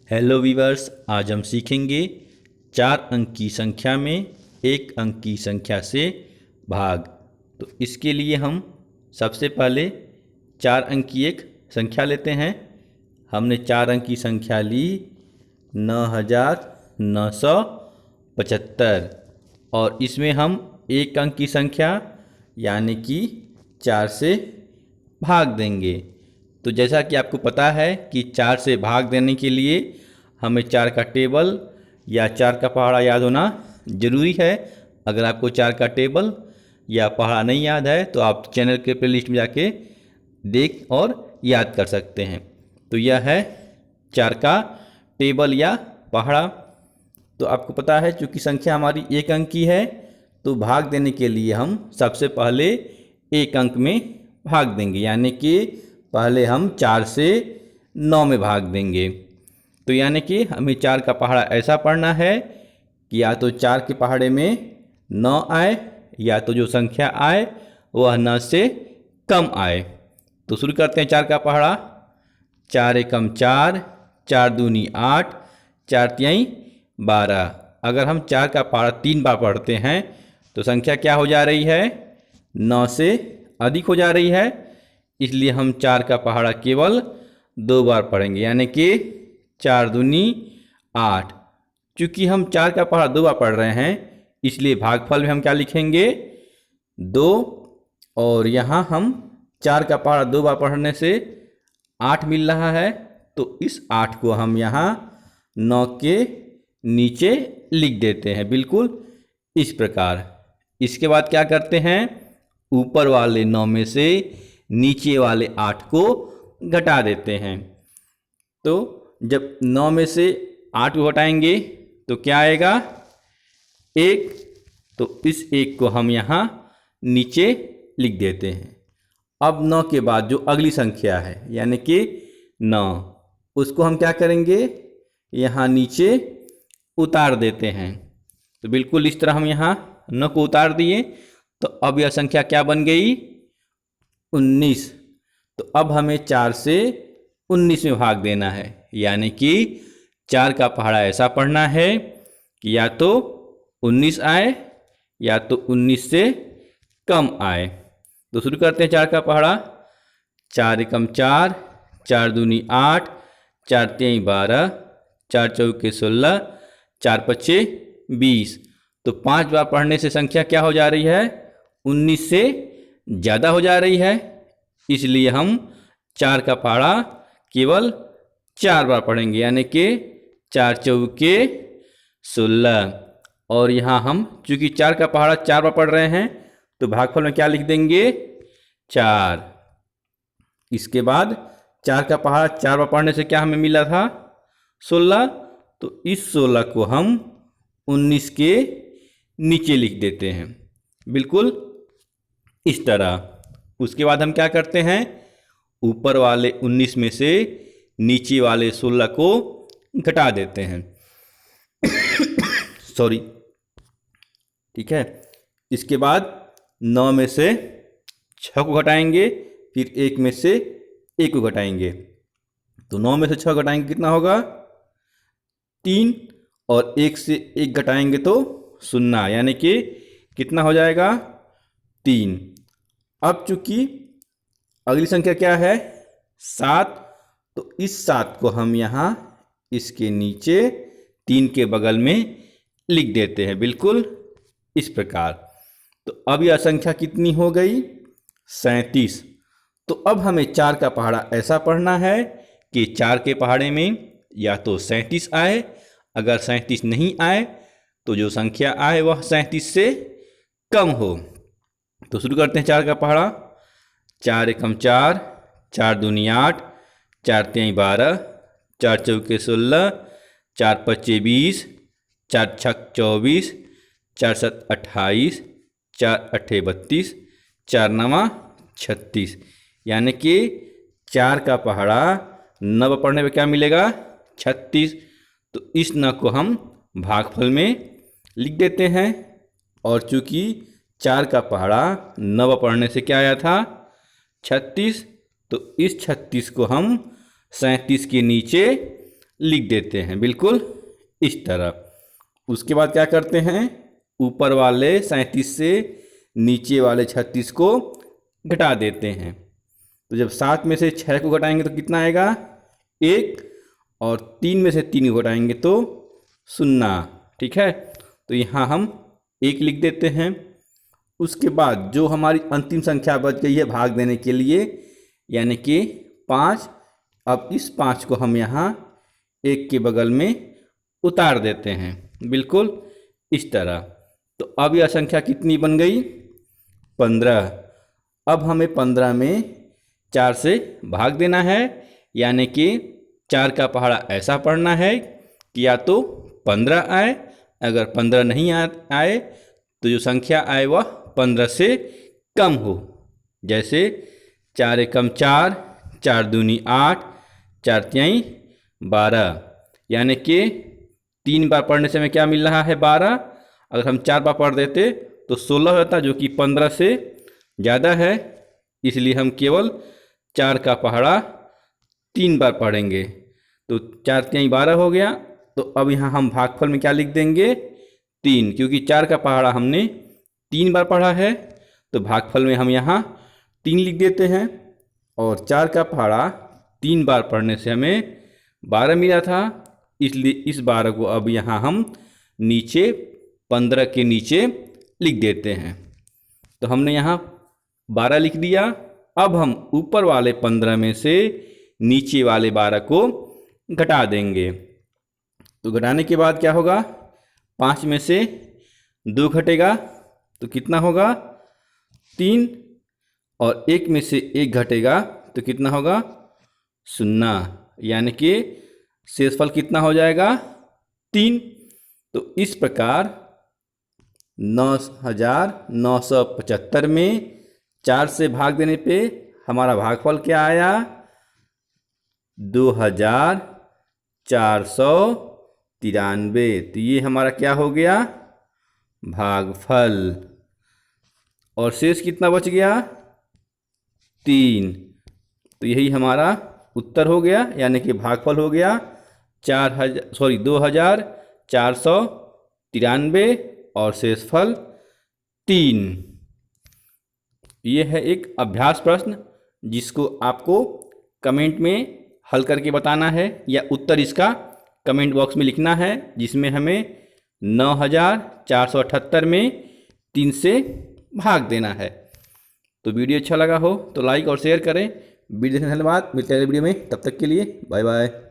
Hello viewers, आज हम सीखेंगे 4 अंक की संख्या में 1 अंक की संख्या से भाग। तो इसके लिए हम सबसे पहले 4 अंक की एक संख्या लेते हैं। हमने 4 अंक की संख्या ली 9975 और इसमें हम 1 अंक की संख्या यानी कि 4 से भाग देंगे। तो जैसा कि आपको पता है कि 4 से भाग देने के लिए हमें 4 का टेबल या 4 का पहाड़ा याद होना ज़रूरी है। अगर आपको 4 का टेबल या पहाड़ा नहीं याद है तो आप चैनल के प्लेलिस्ट में जाके देख और याद कर सकते हैं। तो यह है 4 का टेबल या पहाड़ा। तो आपको पता है चूँकि संख्या हमारी 1 अंक की है तो भाग देने के लिए हम सबसे पहले 1 अंक में भाग देंगे, यानी कि पहले हम 4 से 9 में भाग देंगे। तो यानी कि हमें 4 का पहाड़ा ऐसा पढ़ना है कि या तो 4 के पहाड़े में 9 आए या तो जो संख्या आए वह 9 से कम आए। तो शुरू करते हैं 4 का पहाड़ा। 4 एकम 4, 4 दूनी 8, 4 तिहाई 12। अगर हम 4 का पहाड़ा 3 बार पढ़ते हैं तो संख्या क्या हो जा रही है? 9 से अधिक हो जा रही है। इसलिए हम 4 का पहाड़ा केवल 2 बार पढ़ेंगे, यानी कि 4 दूनी 8। चूँकि हम 4 का पहाड़ा 2 बार पढ़ रहे हैं इसलिए भागफल में हम क्या लिखेंगे? 2। और यहाँ हम 4 का पहाड़ा 2 बार पढ़ने से 8 मिल रहा है, तो इस 8 को हम यहाँ 9 के नीचे लिख देते हैं, बिल्कुल इस प्रकार। इसके बाद क्या करते हैं? ऊपर वाले 9 में से नीचे वाले 8 को घटा देते हैं। तो जब 9 में से 8 को घटाएंगे तो क्या आएगा? 1। तो इस 1 को हम यहाँ नीचे लिख देते हैं। अब 9 के बाद जो अगली संख्या है यानी कि 9, उसको हम क्या करेंगे? यहाँ नीचे उतार देते हैं। तो बिल्कुल इस तरह हम यहाँ 9 को उतार दिए। तो अब यह संख्या क्या बन गई? 19। तो अब हमें 4 से 19 में भाग देना है, यानी कि 4 का पहाड़ा ऐसा पढ़ना है कि या तो 19 आए या तो 19 से कम आए। तो शुरू करते हैं 4 का पहाड़ा। 4 एकम 4, 4 दूनी 8, 4 तिहाई 12, 4 चौके 16, 4 पच्चे 20। तो 5 बार पढ़ने से संख्या क्या हो जा रही है? 19 से ज़्यादा हो जा रही है। इसलिए हम 4 का पहाड़ा केवल 4 बार पढ़ेंगे, यानी कि 4 चौके 16। और यहाँ हम चूँकि 4 का पहाड़ा 4 बार पढ़ रहे हैं तो भागफल में क्या लिख देंगे? 4। इसके बाद 4 का पहाड़ा 4 बार पढ़ने से क्या हमें मिला था? 16। तो इस 16 को हम 19 के नीचे लिख देते हैं, बिल्कुल इस तरह। उसके बाद हम क्या करते हैं? ऊपर वाले 19 में से नीचे वाले 16 को घटा देते हैं। सॉरी, ठीक है। इसके बाद 9 में से 6 को घटाएंगे, फिर 1 में से 1 को घटाएंगे। तो 9 में से 6 घटाएंगे कितना होगा? 3। और 1 से 1 घटाएंगे तो 0, यानी कि कितना हो जाएगा? 3। अब चूंकि अगली संख्या क्या है? 7। तो इस 7 को हम यहाँ इसके नीचे 3 के बगल में लिख देते हैं, बिल्कुल इस प्रकार। तो अब यह संख्या कितनी हो गई? 37। तो अब हमें 4 का पहाड़ा ऐसा पढ़ना है कि 4 के पहाड़े में या तो 37 आए, अगर 37 नहीं आए तो जो संख्या आए वह 37 से कम हो। तो शुरू करते हैं 4 का पहाड़ा। 4 एकम 4, 4 दूनी 8, 4 तिहाई 12, 4 चौके 16, 4 पच्चे 20, 4 छक 24, 4 सत 28, 4 अट्ठे 32, 4 नवा 36। यानी कि 4 का पहाड़ा 9 पढ़ने पे क्या मिलेगा? 36। तो इस 9 को हम भागफल में लिख देते हैं। और चूंकि 4 का पहाड़ा 9 पढ़ने से क्या आया था? 36। तो इस 36 को हम 37 के नीचे लिख देते हैं, बिल्कुल इस तरह। उसके बाद क्या करते हैं, ऊपर वाले 37 से नीचे वाले 36 को घटा देते हैं। तो जब 7 में से 6 को घटाएंगे तो कितना आएगा, 1, और 3 में से 3 को घटाएंगे तो 0। ठीक है, तो यहाँ हम 1 लिख देते हैं। उसके बाद जो हमारी अंतिम संख्या बच गई है भाग देने के लिए, यानी कि 5, अब इस 5 को हम यहाँ 1 के बगल में उतार देते हैं, बिल्कुल इस तरह। तो अब यह संख्या कितनी बन गई, 15। अब हमें 15 में 4 से भाग देना है, यानी कि 4 का पहाड़ा ऐसा पढ़ना है कि या तो 15 आए, अगर 15 नहीं आए तो जो संख्या आए वह 15 से कम हो। जैसे 4 एकम 4, 4 दूनी 8, 4 तिहाई 12, यानी कि 3 बार पढ़ने से हमें क्या मिल रहा है, 12। अगर हम 4 बार पढ़ देते तो 16 होता, जो कि 15 से ज़्यादा है, इसलिए हम केवल 4 का पहाड़ा 3 बार पढ़ेंगे। तो 4 तिहाई 12 हो गया। तो अब यहाँ हम भागफल में क्या लिख देंगे, 3, क्योंकि 4 का पहाड़ा हमने 3 बार पढ़ा है, तो भागफल में हम यहाँ 3 लिख देते हैं। और 4 का पहाड़ा 3 बार पढ़ने से हमें 12 मिला था, इसलिए इस 12 को अब यहाँ हम नीचे 15 के नीचे लिख देते हैं। तो हमने यहाँ 12 लिख दिया। अब हम ऊपर वाले 15 में से नीचे वाले 12 को घटा देंगे। तो घटाने के बाद क्या होगा, 5 में से 2 घटेगा तो कितना होगा, 3, और 1 में से 1 घटेगा तो कितना होगा, 0, यानी कि शेषफल कितना हो जाएगा, 3। तो इस प्रकार 9,975 में 4 से भाग देने पे हमारा भागफल क्या आया, 2,493। तो ये हमारा क्या हो गया, भागफल। और शेष कितना बच गया, 3। तो यही हमारा उत्तर हो गया, यानी कि भागफल हो गया 2,493 और शेषफल 3। ये है एक अभ्यास प्रश्न जिसको आपको कमेंट में हल करके बताना है, या उत्तर इसका कमेंट बॉक्स में लिखना है, जिसमें हमें 9,478 में 3 से भाग देना है। तो वीडियो अच्छा लगा हो तो लाइक और शेयर करें। वीडियो से धन्यवाद, मिलते हैं अगले वीडियो में, तब तक के लिए बाय बाय।